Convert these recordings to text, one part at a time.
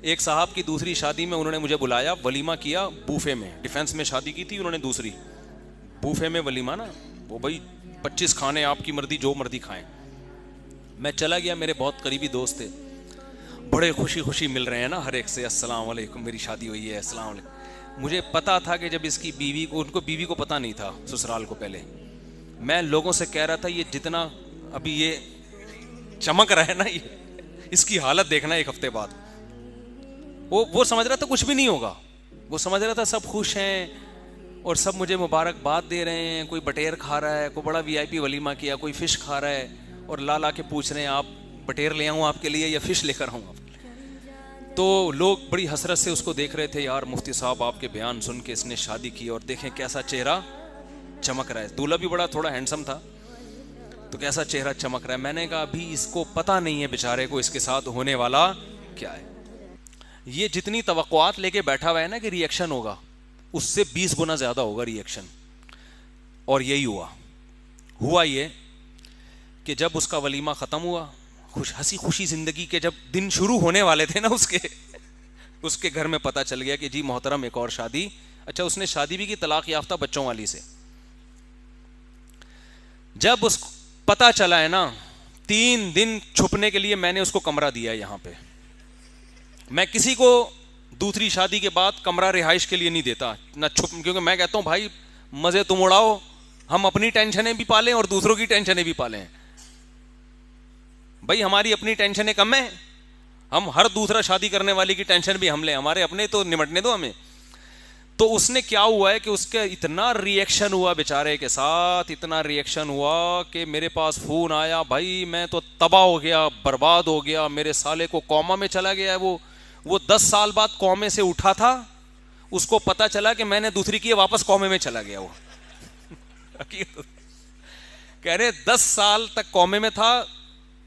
ایک صاحب کی دوسری شادی میں انہوں نے مجھے بلایا, ولیمہ کیا بوفے میں, ڈیفینس میں شادی کی تھی انہوں نے دوسری, بوفے میں ولیمہ نا, وہ بھائی 25 کھانے آپ کی مرضی جو مرضی کھائیں. میں چلا گیا, میرے بہت قریبی دوست تھے, بڑے خوشی خوشی مل رہے ہیں نا ہر ایک سے, السلام علیکم میری شادی ہوئی ہے, السلام علیکم. مجھے پتا تھا کہ جب اس کی بیوی کو, ان کو بیوی کو پتا نہیں تھا سسرال کو, پہلے میں لوگوں سے کہہ رہا تھا یہ جتنا ابھی یہ چمک رہا ہے نا, یہ اس کی حالت دیکھنا ایک ہفتے بعد. وہ سمجھ رہا تھا کچھ بھی نہیں ہوگا, وہ سمجھ رہا تھا سب خوش ہیں اور سب مجھے مبارکباد دے رہے ہیں, کوئی بٹیر کھا رہا ہے, کوئی بڑا وی آئی پی ولیمہ کیا, کوئی فش کھا رہا ہے, اور لا کے پوچھ رہے ہیں آپ بٹیر لے آؤں آپ کے لیے یا فش لے کر آؤں آپ. تو لوگ بڑی حسرت سے اس کو دیکھ رہے تھے, یار مفتی صاحب آپ کے بیان سن کے اس نے شادی کی اور دیکھیں کیسا چہرہ چمک رہا ہے. دولہا بھی بڑا تھوڑا ہینڈسم تھا, تو کیسا چہرہ چمک رہا ہے. میں نے کہا ابھی اس کو پتہ نہیں ہے بیچارے کو اس کے ساتھ ہونے والا کیا ہے. یہ جتنی توقعات لے کے بیٹھا ہوا ہے نا کہ ری ایکشن ہوگا, اس سے 20 گنا زیادہ ہوگا ری ایکشن. اور یہی ہوا یہ کہ جب اس کا ولیمہ ختم ہوا, ہنسی خوشی زندگی کے جب دن شروع ہونے والے تھے نا اس کے گھر میں پتہ چل گیا کہ جی محترم ایک اور شادی. اچھا اس نے شادی بھی کی طلاق یافتہ بچوں والی سے. جب اس کو پتہ چلا ہے نا, 3 دن چھپنے کے لیے میں نے اس کو کمرہ دیا ہے یہاں پہ. میں کسی کو دوسری شادی کے بعد کمرہ رہائش کے لیے نہیں دیتا نہ چھپ, کیونکہ میں کہتا ہوں بھائی مزے تم اڑاؤ, ہم اپنی ٹینشنیں بھی پالیں اور دوسروں کی ٹینشنیں بھی پالیں. بھائی ہماری اپنی ٹینشنیں کم ہیں, ہم ہر دوسرا شادی کرنے والی کی ٹینشن بھی ہم لیں, ہمارے اپنے تو نمٹنے دو ہمیں. تو اس نے کیا ہوا ہے کہ اس کا اتنا ری ایکشن ہوا بیچارے کے ساتھ, اتنا ری ایکشن ہوا کہ میرے پاس فون آیا, بھائی میں تو تباہ ہو گیا, برباد ہو گیا, میرے سالے کو کوما میں چلا گیا ہے. وہ 10 سال بعد کومے سے اٹھا تھا, اس کو پتا چلا کہ میں نے دوسری کی, واپس کومے میں چلا گیا. وہ کہہ رہے 10 سال تک کومے میں تھا,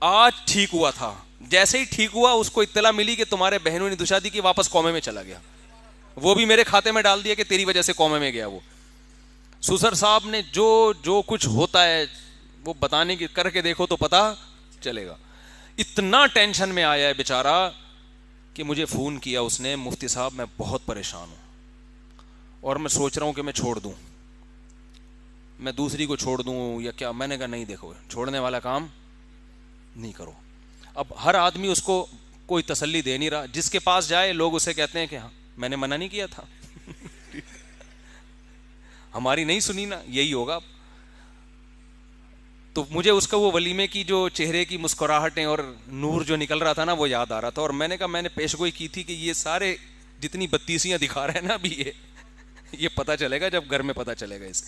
آج ٹھیک ہوا تھا. جیسے ہی ٹھیک ہوا اس کو اطلاع ملی کہ تمہارے بہنوں نے دوشادی کی, واپس کومے میں چلا گیا. وہ بھی میرے کھاتے میں ڈال دیا کہ تیری وجہ سے کومے میں گیا. وہ سسر صاحب نے جو کچھ ہوتا ہے وہ بتانے کی, کر کے دیکھو تو پتا چلے گا. اتنا ٹینشن میں آیا ہے بیچارہ کہ مجھے فون کیا اس نے, مفتی صاحب میں بہت پریشان ہوں اور میں سوچ رہا ہوں کہ میں چھوڑ دوں, میں دوسری کو چھوڑ دوں یا کیا. میں نے کہا نہیں, دیکھو چھوڑنے والا کام نہیں کرو. اب ہر آدمی اس کو کوئی تسلی دے نہیں رہا, جس کے پاس جائے لوگ اسے کہتے ہیں کہ ہاں میں نے منع نہیں کیا تھا, ہماری نہیں سنی نا, یہی ہوگا. تو مجھے اس کا وہ ولیمے کی جو چہرے کی مسکراہٹیں اور نور جو نکل رہا تھا نا, وہ یاد آ رہا تھا. اور میں نے کہا میں نے پیش گوئی کی تھی کہ یہ سارے جتنی بدتیسیاں دکھا رہے ہیں نا ابھی, یہ پتہ چلے گا جب گھر میں پتہ چلے گا اس.